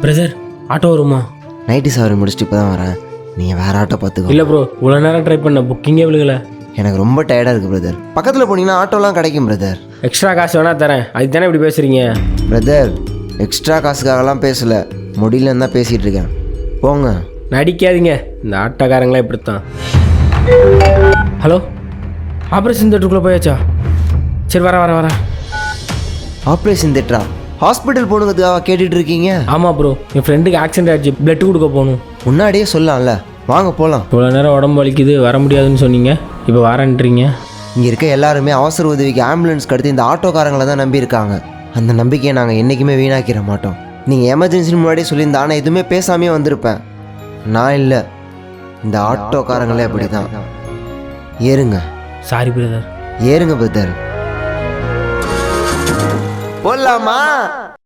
Brother auto வருமா? Night சவாரி முடிச்சுட்டு இப்போ தான் வரேன். நீங்கள் வேறு ஆட்டோ பார்த்துக்கோ. இல்லை ப்ரோ, இவ்வளோ நேரம் ட்ரை பண்ண புக்கிங்கே விழுகலை. எனக்கு ரொம்ப டயர்டாக இருக்குது பிரதர். பக்கத்தில் போனீங்கன்னா ஆட்டோலாம் கிடைக்கும் பிரதர். எக்ஸ்ட்ரா காசு வேணா தரேன், அதுக்கு தானே இப்படி பேசுகிறீங்க? பிரதர் எக்ஸ்ட்ரா காசுக்காகலாம் பேசலை, முடியலன்னு தான் பேசிகிட்டு இருக்கேன். போங்க. நடிக்காதீங்க, இந்த ஆட்டோக்காரங்களாம் இப்படித்தான். ஹலோ, ஆப்ரேஷன் தேட்டருக்குள்ளே போயாச்சா? சரி வரேன். ஆப்ரேஷன் தேட்டரா? ஹாஸ்பிட்டல் போகணுங்கிறதுக்காக கேட்டுட்டு இருக்கீங்க? ஆமாம் ப்ரோ, என் ஃப்ரெண்டுக்கு ஆக்சிடென்ட் ஆகிடுச்சு, பிளட் கொடுக்க போகணும். முன்னாடியே சொல்லலாம்ல, வாங்க போகலாம். இவ்வளோ நேரம் உடம்பு வலிக்குது வர முடியாதுன்னு சொன்னீங்க, இப்போ வரேன்றீங்க. இங்கே இருக்க எல்லாருமே அவசர உதவிக்கு ஆம்புலன்ஸ்க்கு அடுத்து இந்த ஆட்டோக்காரங்களை தான் நம்பியிருக்காங்க. அந்த நம்பிக்கையை நாங்கள் என்றைக்குமே வீணாக்கிட மாட்டோம். நீங்கள் எமர்ஜென்சின்னு முன்னாடியே சொல்லியிருந்தா ஆனால் எதுவுமே பேசாமே வந்திருப்பேன். நான் இல்லை, இந்த ஆட்டோக்காரங்களே அப்படி தான். ஏறுங்க. Sorry brother. ஏறுங்க பிரதர். போடலாமா?